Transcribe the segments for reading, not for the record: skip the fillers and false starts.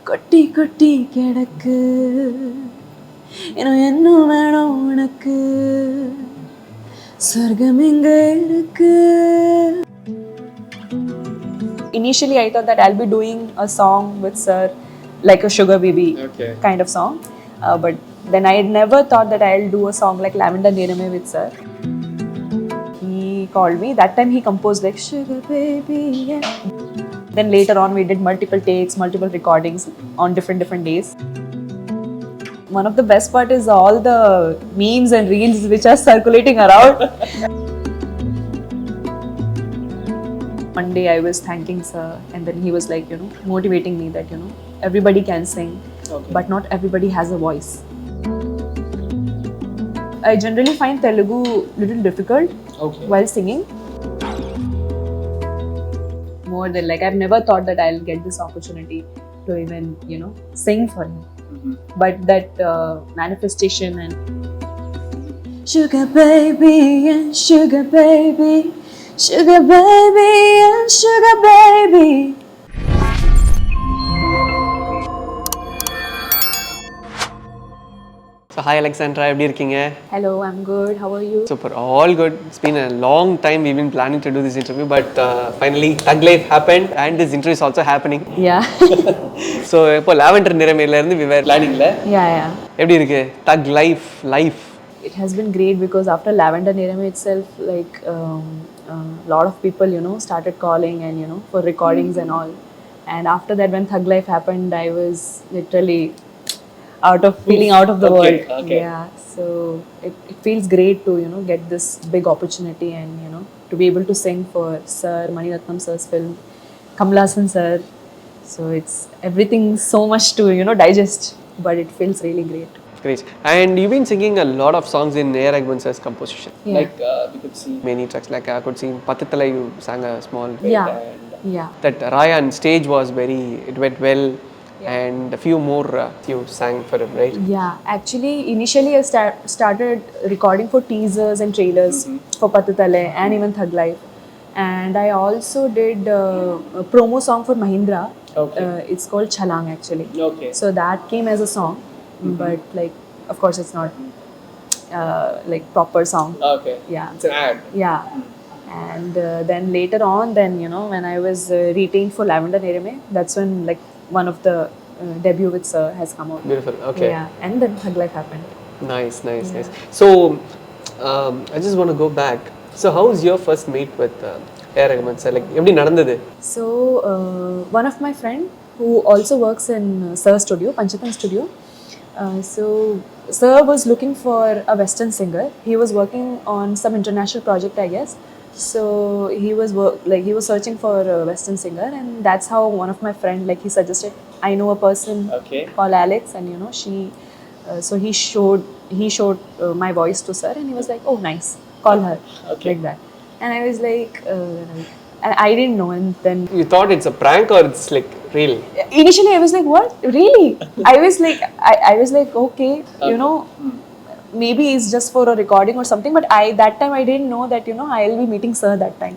கொட்டி கொட்டி கிடக்கு இன்னும் என்ன வேணும் உனக்கு சொர்க்கம் எங்க இருக்கு. Initially I thought that I'll be doing a song with sir like a Sugar Baby kind of song, but then I never thought that I'll do a song like Lavender Nirame with sir. He called me that time. He composed like Sugar Baby, yeah. Then later on we did multiple takes, multiple recordings on different days. One of the best part is all the memes and reels which are circulating around. One day I was thanking sir, and then he was like, motivating me that, everybody can sing, but not everybody has a voice. I generally find Telugu little difficult while singing. More than like, I've never thought that I'll get this opportunity to even, sing for him. But that manifestation and Sugar Baby and Sugar Baby, Sugar Baby and Sugar Baby. So hi Alexandra, எப்படி இருக்கீங்க? Hello, I'm good. How are you? Super, all good. It's been a long time we've been planning to do this interview, but finally Thug Life happened and this interview is also happening. Yeah. So இப்போ lavender நிறமையில இருந்து we were planningல. Yeah. எப்படி இருக்கு Thug Life? It has been great because after Lavender Nirame itself, like lot of people, started calling and for recordings and all. And after that, when Thug Life happened, I was literally out of the world. Okay. Yeah, so it feels great to get this big opportunity and to be able to sing for Sir Mani Ratnam sir's film, Kamal Haasan sir. So it's everything so much to digest, but it feels really great. Great. And you've been singing a lot of songs in A.R. Rahman sir's composition. Yeah. Like we could see many tracks. Like I could see Patithala, you sang a small bit. Yeah. That Rayan stage was it went well. And a few more you sang for him, right? Yeah, actually initially I started recording for teasers and trailers for Patitale and even Thug Life. And I also did a promo song for Mahindra. It's called Chalang actually. So that came as a song, but like of course it's not like proper song. Yeah, It's an ad. Yeah. And then later on, when I was retained for Lavender Nirame, that's when like one of the debut with sir has come out. Beautiful. Okay. Yeah, and then Thug Life happened. Nice. So I just want to go back. So how was your first meet with A.R. Rahman sir? Like எப்படி நடந்தது? So one of my friend who also works in Sir Studio, Panchatan Studio. So sir was looking for a Western singer. He was working on some international project, I guess. So he was searching for a Western singer, and that's how one of my friend he suggested. I know a person called Alex, and she. So he showed my voice to sir, and he was like, "Oh, nice, call her," like that. And I was like, and I didn't know, and then You thought it's a prank or it's like real? initially I was like, "What? Really?" I was like, okay, maybe it's just for a recording or something, but that time I didn't know that I'll be meeting sir that time.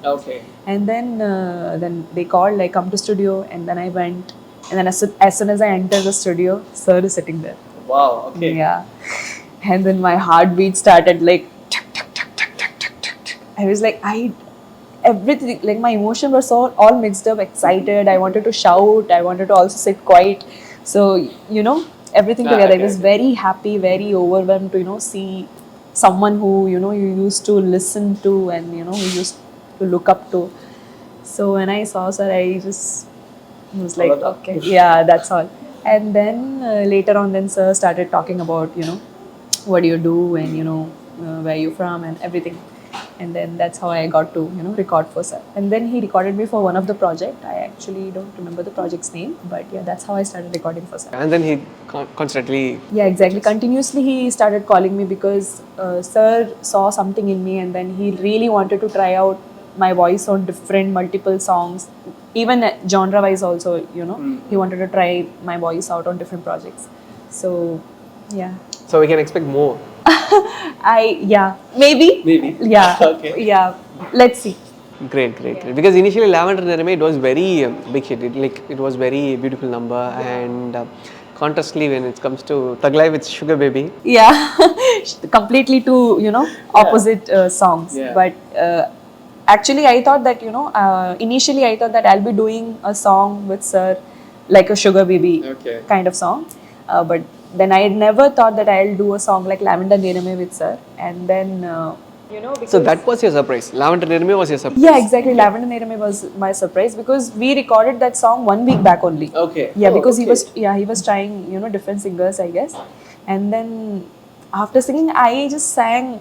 And then they called like come to studio, and then I went, and then as soon as I entered the studio, sir is sitting there. Wow. Yeah. And then my heartbeat started like tuk, tuk, tuk, tuk, tuk, tuk, tuk, tuk. I was like everything, like my emotions were so all mixed up, excited, I wanted to shout, I wanted to also sit quiet. So everything together. I was very happy, very overwhelmed to see someone who you used to listen to and who used to look up to. So when I saw sir, I just was like, okay, yeah, that's all. And then later on, then sir started talking about what do you do and where you from and everything. And then that's how I got to record for sir. And then he recorded me for one of the project. I actually don't remember the project's name, but yeah, that's how I started recording for sir. And then he constantly. Yeah, exactly. Continuously he started calling me because sir saw something in me, and then he really wanted to try out my voice on different multiple songs, even genre wise also. He wanted to try my voice out on different projects. So yeah. So we can expect more. Maybe. Maybe. Yeah. Okay. Yeah. Let's see. Great, great, great. Because initially Lavender Nirame, it was very big hit. It was very beautiful number, and contrastly when it comes to Thug Life with Sugar Baby. Yeah, completely two, opposite songs. Yeah. But actually, I thought that, initially I thought that I'll be doing a song with Sir, like a Sugar Baby Okay. kind of song. But then I never thought that I'll do a song like Lavender Nirame with Sir. And then, because So that was your surprise. Lavender Nirame was your surprise. yeah, exactly. Lavender Nirame was my surprise because we recorded that song 1 week back only. Okay. Yeah, Oh, because okay. he was trying, different singers, I guess. And then after singing, I just sang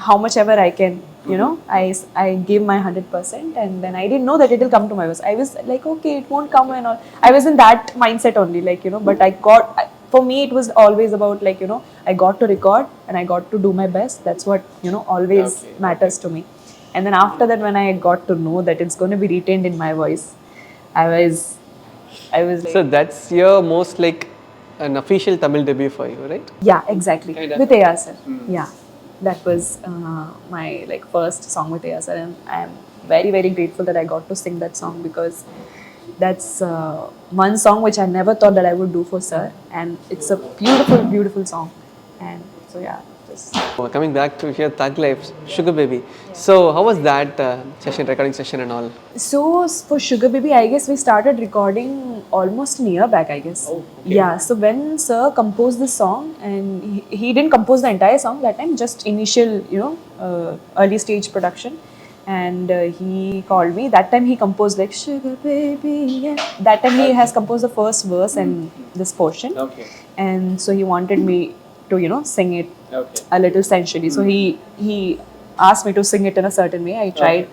how much ever I can, I gave my 100%, and then I didn't know that it will come to my voice. I was like, okay, it won't come and all. I was in that mindset only, like, but for me, it was always about like, I got to record and I got to do my best. That's what, always Okay, matters to me. And then after that, when I got to know that it's going to be retained in my voice, I was like, So that's your most like an official Tamil debut for you, right? yeah, exactly. Kinda. With AR sir. Yeah, that was my like first song with AR sir, and I am very very grateful that I got to sing that song because that's one song which I never thought that I would do for sir, and it's a beautiful beautiful song, and so yeah, just Coming back to here, Thug Life, Sugar Baby. So how was that recording session and all? So for Sugar Baby, I guess we started recording almost a year back, I guess. Oh, okay. Yeah. So when Sir composed this song, and he didn't compose the entire song that time, just initial, early stage production. And he called me. That time he composed like Sugar Baby. Yeah. That time he has composed the first verse and this portion. Okay. And so he wanted me to, sing it Okay. a little sensually. So he asked me to sing it in a certain way. I tried,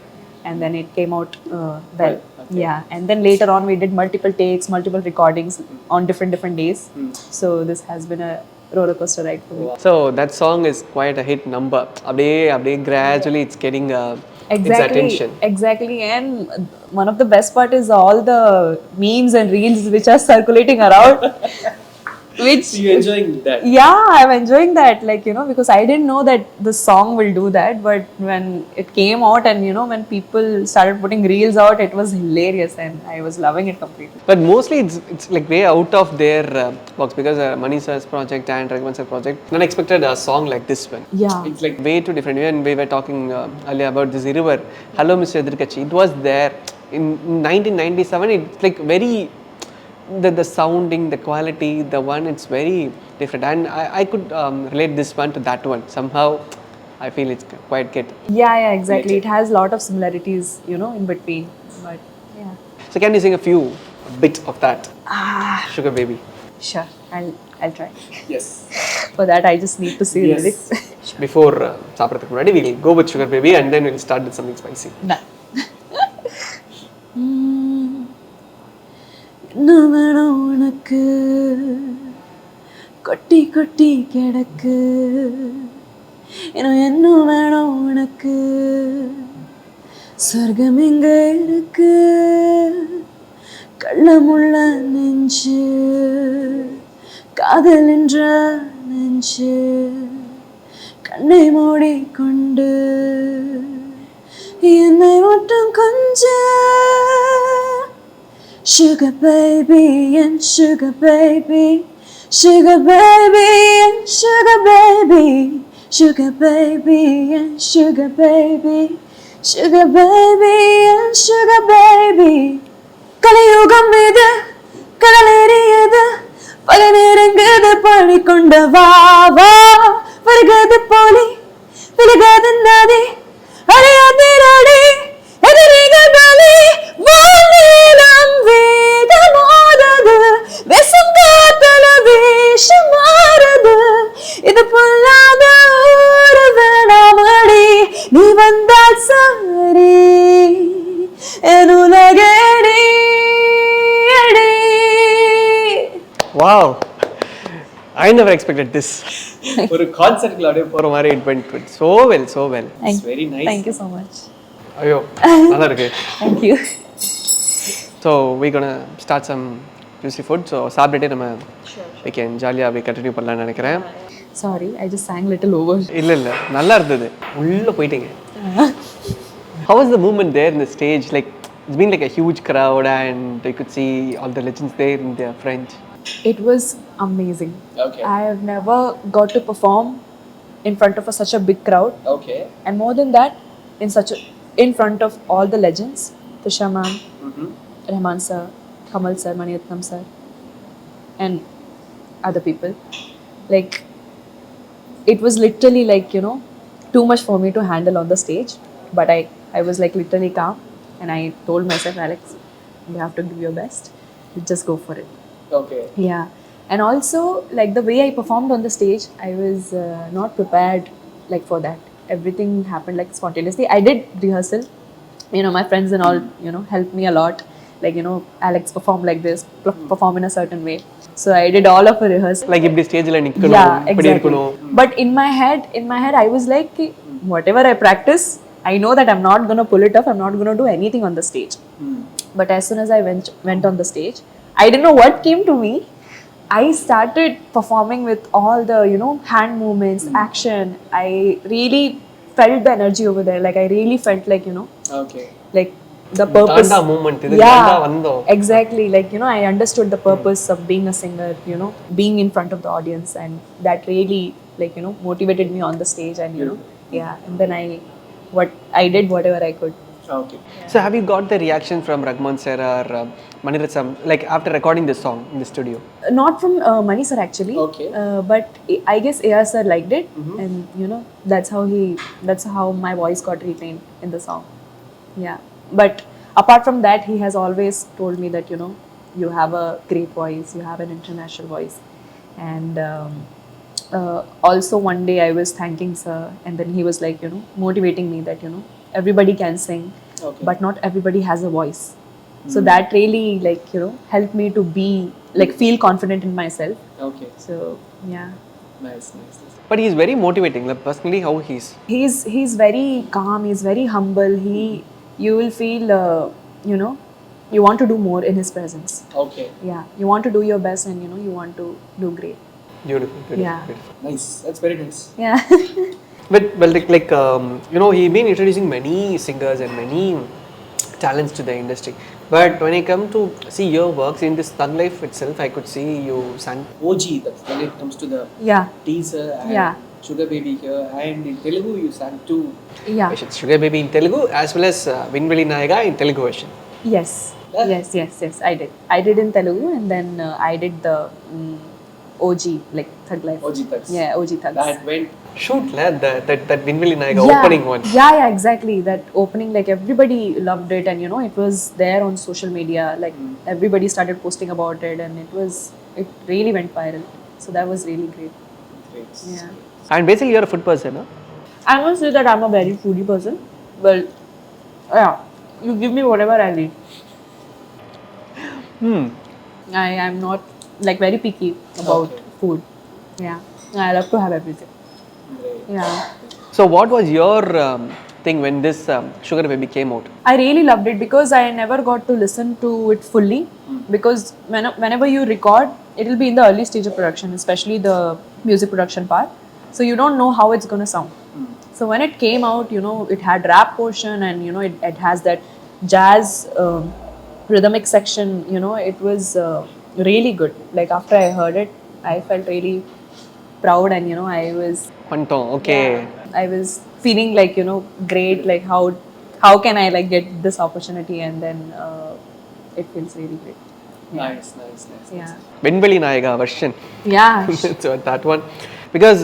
and then it came out well. Okay. Yeah, and then later on we did multiple takes, multiple recordings on different days. So this has been a roller coaster ride for me. So that song is quite a hit number. Abde gradually it's getting its Exactly, attention. exactly. And one of the best part is all the memes and reels which are circulating around. Which enjoying that? yeah, I'm enjoying that, like, because I didn't know that the song will do that, but when it came out and when people started putting reels out, it was hilarious and I was loving it completely. But mostly it's like way out of their box because Mani sir's project and Raghavan sir's project, unexpected a song like this one. Yeah. It's like way too different. When we were talking earlier about this Iruvar, Hello Mr. Edirkachi, it was there in 1997. It's like very the sounding, the quality, the one, it's very different, and I could relate this one to that one somehow. I feel it's quite good. Yeah, exactly. It has a lot of similarities, in between, but yeah. So can you sing a bit of that? Sugar Baby. Sure, I'll try. Yes. For that, I just need to see lyrics. Before சாப்பிட்றதுக்கு முன்னாடி we'll go with Sugar Baby and then we'll start with something spicy. Nah. என்ன வேணும் உனக்கு, கொட்டி கொட்டி கிடக்கு, என்ன வேணும் உனக்கு, சொர்க்கம் எங்க இருக்கு, கள்ளமுள்ள நெஞ்சு, காதல் என்ற நெஞ்சு, கண்ணை மூடிக்கொண்டு என்னை மட்டும் கொஞ்சம் Sugar baby and sugar baby, sugar baby and sugar baby, sugar baby and sugar baby, sugar baby and sugar baby. கலியுகம் இது கடலேறியது பல நேரங்கது பாடிக்கொண்ட வா வா வருகிறது போலி விலகாத நதி அடையாதிரடி எதிரிகள் பலி வானிலம் வேதமானது விஷம் காத்தல வேஷம் மாறுது இது பொல்லாத ஒரு வேணாமடி நீ வந்தால் சரி என் உலகடி அடி. Wow, I never expected this. ஒரு கான்சர்ட்ல அப்படியே போற மாதிரி it went so well. It's very nice. Thank you so much. ஐயோ நல்லா இருக்கு. Thank you. So we're gonna start some juicy food. So சாப்பிட்டுட்டே நம்ம we can ஜாலியாக அப்படியே கண்டினியூ பண்ணலாம்னு நினைக்கிறேன். Sorry, I just sang little over. இல்ல நல்லா இருந்தது. உள்ள போயிட்டீங்க. how was the movement there in the stage? Like, it's been like a huge crowd, and you could see all the legends there in their French. It was amazing. Okay. I have never got to perform in front of such a big crowd, Okay. and more than that, in front of all the legends, Tisha ma'am, Mm-hmm. Rahman sir, Kamal sir, Maniratnam sir, and other people. Like, it was literally like, too much for me to handle on the stage. But I was like literally calm, and I told myself, Alex, you have to give your best. You just go for it. Okay. Yeah. And also, like, the way I performed on the stage, I was not prepared like for that. Everything happened like spontaneously. I did rehearsal. My friends and all, helped me a lot. Like, Alex perform like this, perform in a certain way. So I did all of a rehearsal. Like, if the stage la nikkanum, Yeah, இப்படி exactly. இருக்கணும். But in my head, I was like, "Ki, whatever I practice, I know that I'm not gonna pull it off. I'm not gonna do anything on the stage." But as soon as I went on the stage, I didn't know what came to me. I started performing with all the hand movements, action. I really felt the energy over there. Like, I really felt like Okay. like the purpose. தாண்டா movement, இது Yeah, தாண்டா வந்தோம். exactly. Like, I understood the purpose of being a singer, being in front of the audience, and that really, like, motivated me on the stage. And yeah, and then I did whatever I could. Okay. So, have you got the reaction from Rahman sir or Maniratnam, like after recording this song in the studio? Not from Mani sir actually. Okay. But I guess AR sir liked it, and that's how my voice got retained in the song. Yeah. But apart from that, he has always told me that you have a great voice, you have an international voice, and also one day I was thanking sir, and then he was like motivating me that everybody can sing, Okay. but not everybody has a voice. So that really, like, helped me to be like feel confident in myself. Okay. So yeah, Nice. Nice. Nice. But he's very motivating. Like, personally, how he's. he's very calm, he's very humble. You will feel you want to do more in his presence. Okay. Yeah, you want to do your best, and you want to do great. Beautiful, beautiful, Yeah. beautiful. Nice. That's very nice. Yeah. But he been introducing many singers and many talents to the industry. But when I come to see your works in this Thug Life itself, I could see you sang. OG. That's when it comes to the Yeah. teaser and Yeah. Sugar Baby here, and in Telugu you sang too. Yeah. Sugar Baby in Telugu as well as Vinveli Nayaga in Telugu version. Yes. Yeah. Yes. I did in Telugu, and then I did the OG, like Thug Life. OG Thugs. Yeah, OG Thugs. That went. Shoot, that Vinveli Nayaga opening one. Yeah, exactly. That opening, like, everybody loved it, and it was there on social media. Like, everybody started posting about it, and it really went viral. So that was really great. Great. Yeah. And basically, you're a food person, huh? I must say that I'm a very foodie person, but yeah, you give me whatever I need. I am not like very picky about Okay. food. Yeah, I love to have everything. Great. Yeah. So, what was your thing when this Sugar Baby came out? I really loved it because I never got to listen to it fully. Because whenever you record, it will be in the early stage of production, especially the music production part. So you don't know how it's gonna sound. So when it came out, it had rap portion, and it has that jazz rhythmic section. It was really good. Like, after I heard it, I felt really proud, and I was Pantom, okay. I was feeling like great, like how can I like get this opportunity, and then it feels really great. Nice. Yeah. Vinveli Nayaga version. Yeah. So, that one. Because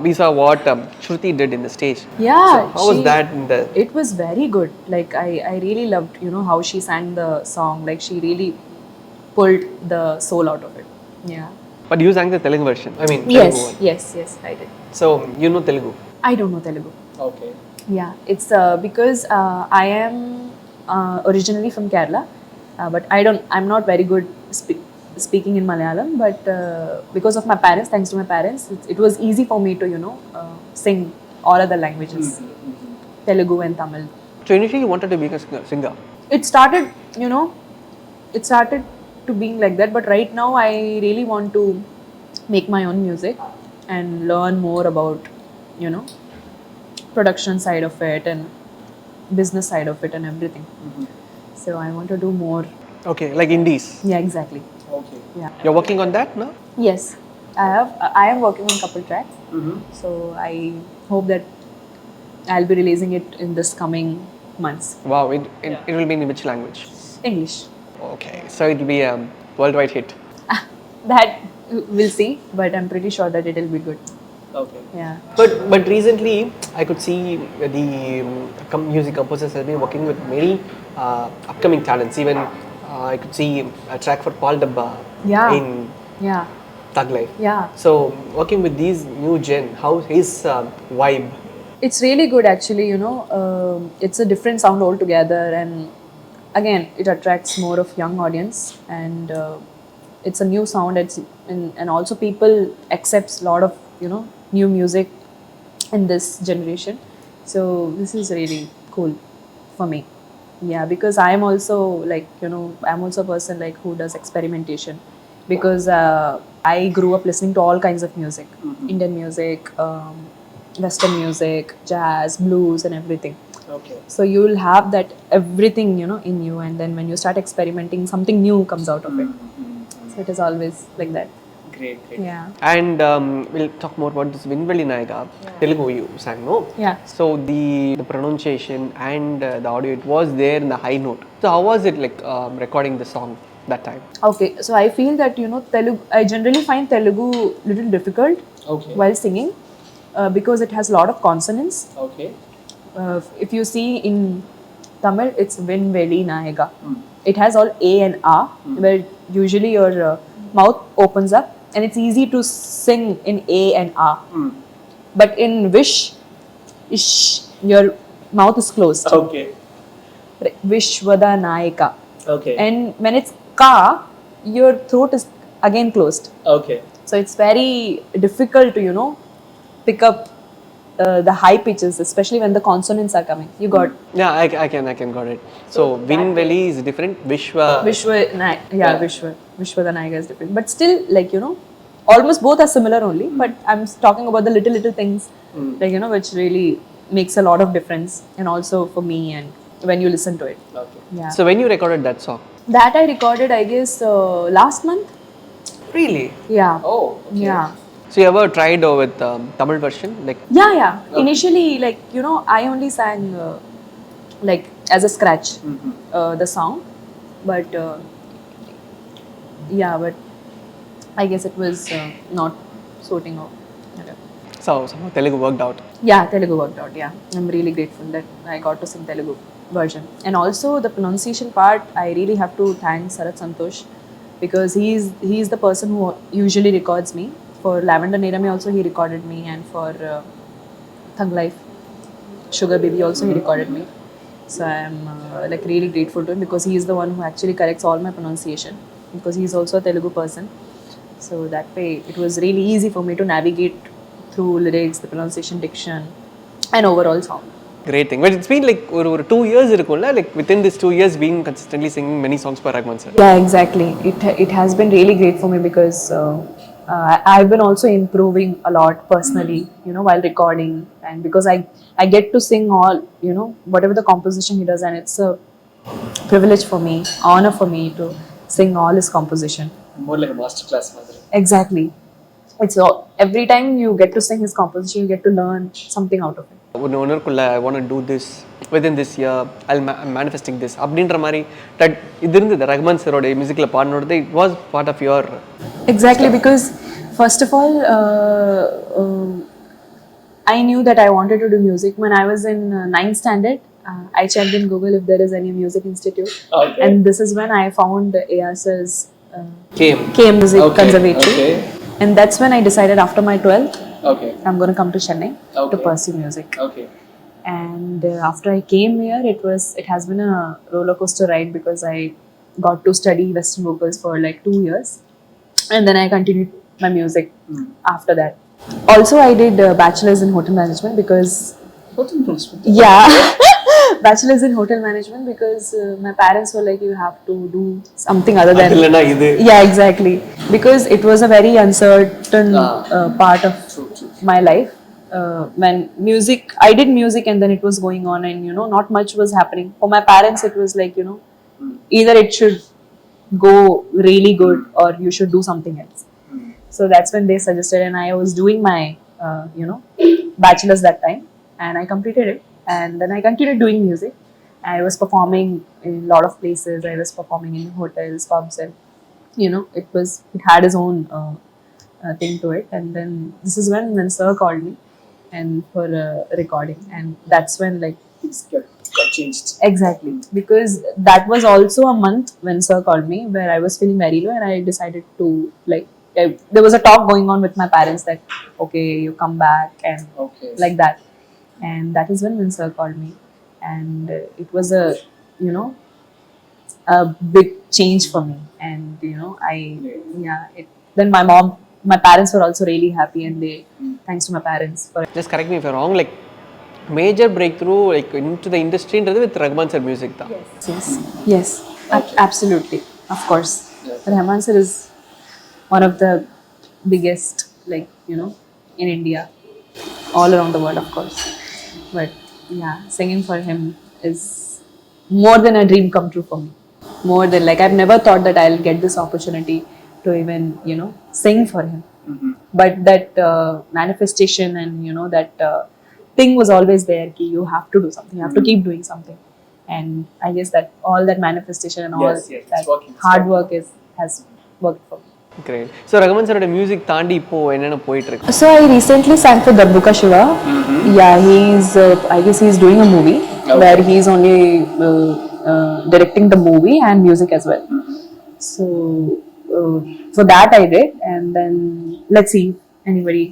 we saw what Shruti did in the stage. Yeah. So how was that in the. It was very good. Like, I really loved how she sang the song. Like, she really pulled the soul out of it. Yeah. But you sang the Telugu version. I mean, Telugu Yes. one. Yes. I did. So, you know Telugu. I don't know Telugu. Okay. Yeah, it's because I am originally from Kerala, but I'm not very good speaking in Malayalam. But because of my parents, thanks to my parents, it was easy for me to sing all other languages, Telugu and Tamil. So, initially you wanted to be a singer. It started to being like that, but right now I really want to make my own music and learn more about production side of it, and business side of it and everything. So I want to do more. Okay, like indies. Yeah, exactly. Okay. Yeah. You're working on that now? Yes, I am working on couple tracks. So I hope that I'll be releasing it in this coming months. Wow, it will be in which language? English. Okay, so it will be a worldwide hit. That we'll see, but I'm pretty sure that it'll be good. Okay. Yeah. But recently, I could see the music composers have been working with many upcoming talents. Even I could see a track for Paul Dabba Yeah. in Yeah. Thug Life. Yeah. So working with these new gen, how his vibe? It's really good actually, it's a different sound altogether, and again it attracts more of young audience, and it's a new sound. And also people accepts a lot of new music in this generation, so this is really cool for me. Yeah, because I'm also I'm also a person like who does experimentation, because I grew up listening to all kinds of music, Indian music, Western music, jazz, blues, and everything. Okay. So you'll have that everything in you, and then when you start experimenting, something new comes out of it. So it is always like that. Great. Yeah. And we'll talk more about this Vinveli Nayaga. Telugu you sang, no? Yeah. So the pronunciation and the audio, it was there in the high note. So how was it like recording the song that time? Okay. So I feel that Telugu. I generally find Telugu little difficult Okay. while singing, because it has a lot of consonants. Okay. If you see in Tamil, it's Vinveli Nayaga. It has all A and A, where usually your mouth opens up, and it's easy to sing in A and A. But in Wish, ish, your mouth is closed. Okay. Vishwada Nayaka. Okay. And when it's Ka, your throat is again closed. Okay. So it's very difficult to pick up the high pitches, especially when the consonants are coming. You got Yeah, I can got it. So Vinveli is different. Vishwa. Vishwada Nayaga is different, but still almost both are similar only. But I'm talking about the little things which really makes a lot of difference, and also for me and when you listen to it. Okay. Yeah. So when you recorded that song? That I recorded, I guess, last month. Really? Yeah. Oh. Okay. Yeah. So you ever tried with Tamil version? Like Yeah. Initially, I only sang as a scratch the song, but but I guess it was not sorting out. Okay. so somehow Telugu worked out. Yeah, Telugu worked out. Yeah, I'm really grateful that I got to sing Telugu version, and also the pronunciation part. I really have to thank Sarat Santosh, because he's the person who usually records me. For Lavender Nerame also he recorded me, and for Thug Life, Sugar Baby also he recorded me. So I'm really grateful to him, because he is the one who actually corrects all my pronunciation, because he is also a Telugu person. So that way it was really easy for me to navigate through lyrics, the pronunciation, diction, and overall sound. Great thing. But it's been like over 2 years இருக்கும்ல, like within this 2 years being consistently singing many songs for Raghavan sir. Yeah, exactly. It has been really great for me, because I've been also improving a lot personally, while recording, and because I get to sing all, whatever the composition he does, and it's a privilege for me, honor for me to sing all his composition. More like a master class, Madhuri. Exactly. It's all, every time you get to sing his composition, you get to learn something out of it. ஒன்றுக்குள்ள I want to do this within this year. I'm manifesting this அப்படின்ற மாதிரி that இது இருந்தது ரஹ்மான் சரோட மியூசிக்கில் பாடினோடது. It was part of your. Exactly, because first of all, I knew that I wanted to do music when I was in 9th standard. I checked in Google if there is any music institute, Okay. and this is when I found AS's Came. Music Okay, Conservatory, okay. and that's when I decided after my 12th Okay. I'm going to come to Chennai to Okay. pursue music. Okay. And after I came here, it has been a roller coaster ride, because I got to study Western vocals for like 2 years, and then I continued my music after that. Also, I did bachelor's in hotel management, because Hotel management. yeah, bachelor's in hotel management, because my parents were like, you have to do something other than இல்லைன்னா இது. yeah, exactly, because it was a very uncertain part of True. my life, when I did music and then it was going on, and not much was happening. For my parents, it was like, either it should go really good or you should do something else. So that's when they suggested, and I was doing my, bachelor's that time, and I completed it. And then I continued doing music. I was performing in a lot of places. I was performing in hotels, pubs, and it had its own thing to it. And then this is when Sir called me and for a recording, and that's when like Things got changed. exactly, because that was also a month when Sir called me where I was feeling very low, and I decided to like there was a talk going on with my parents that okay, you come back and Okay. like that. And that is when Sir called me, and it was you know a big change for me. And then my parents were also really happy, and they thanks to my parents for Just correct me if you're wrong, like major breakthrough like into the industry with Rahman sir music da. yes absolutely, of course. Yes. Rahman sir is one of the biggest, like in India, all around the world, of course. But yeah, singing for him is more than a dream come true for me. More than, like, I've never thought that I'll get this opportunity to even sing for him. But that manifestation and that thing was always there. Ki you have to do something. You have to keep doing something. And I guess that all that manifestation and all Yes, it's that working, it's hard working. work has worked for me. Great. So Rahman sir music தாண்டி இப்போ என்னென்ன போயிட்டு இருக்கு? So I recently sang for Darbuka Shiva. Yeah, I guess he's doing a movie where he's only directing the movie and music as well. So for that I did, and then let's see if anybody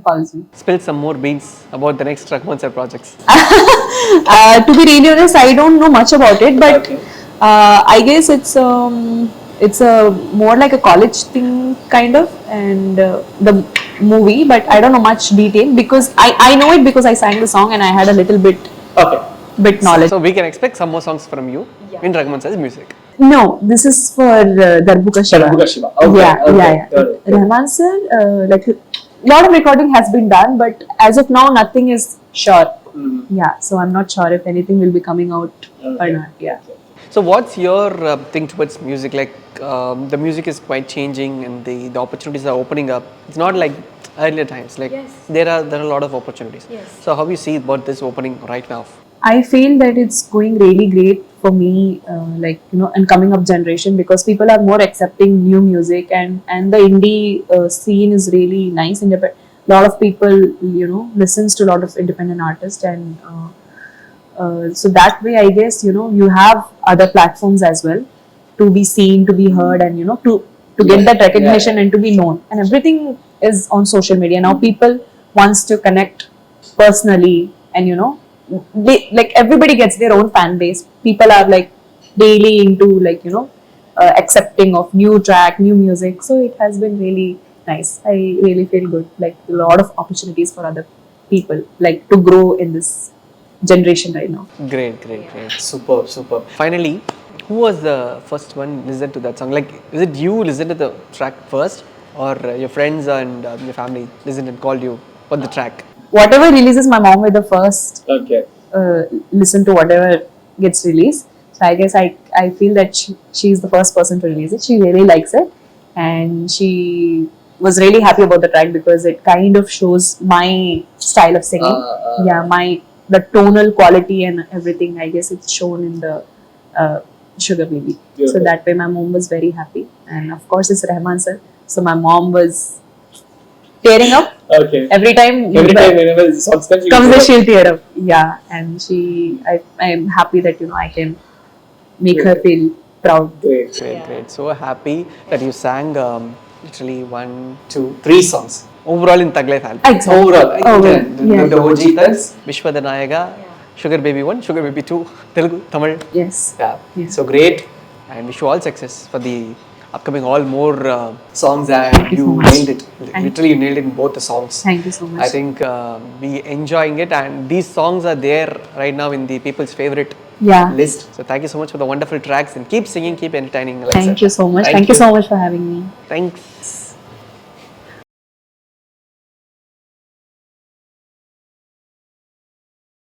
calls me. Spill some more beans about the next Rahman sir projects. To be really honest, I don't know much about it, but Okay. I guess it's a more like a college thing kind of, and the movie, but I don't know much detail because I know it because I sang the song and I had a little bit Okay. knowledge. So we can expect some more songs from you in Rahman sir's music. No, this is for Darbuka Shiva. Darbuka Shiva. Okay. Yeah. Got it. Rahman sir, like a lot of recording has been done, but as of now, nothing is sure. Yeah, so I'm not sure if anything will be coming out or Okay. not. Yeah. So what's your thing towards music? Like the music is quite changing and the opportunities are opening up. It's not like earlier times. Like there are a lot of opportunities. So how you see about this opening right now? I feel that it's going really great for me, like and coming up generation, because people are more accepting new music, and the indie scene is really nice. A lot of people listens to a lot of independent artists, and so that way I guess you have other platforms as well to be seen, to be heard, and to get that recognition and to be known. And everything is on social media now. People wants to connect personally, and like everybody gets their own fan base. People are like daily into like accepting of new track, new music. So it has been really nice. I really feel good, like a lot of opportunities for other people like to grow in this generation right now. Great. Superb. Finally, who was the first one listen to that song? Like, is it you listen to the track first, or your friends and your family listened and called you for the track? Whatever releases, my mom will the first Okay. listen to whatever gets released. So I guess I feel that she's the first person to release it. She really likes it, and she was really happy about the track because it kind of shows my style of singing. The tonal quality and everything. I guess it's shown in the Sugar Baby. So Beautiful. that way my mom was very happy, and of course it's Rahman sir. So my mom was tearing up Okay. every time. Whenever the song Comes the she'll tear up. Yeah, and I'm happy that I can make her feel proud. Great. Great. So happy that you sang literally 1, 2, 3 songs. overall in Tag Life album. Exactly. Overall. Yeah. The OG thugs. Vishwada Nayaga, Sugar Baby 1, Sugar Baby 2, Telugu, Tamil, Yes. Yeah. Yeah. So great and wish you all success for the upcoming all more songs, and you you so much. nailed it. Literally, you nailed it in both the songs. Thank you so much. I think we enjoying it, and these songs are there right now in the people's favorite Yeah. list. So thank you so much for the wonderful tracks, and keep singing, keep entertaining. Like I Thank said. you so much. Thank Thank you you. so much for having me. Thanks.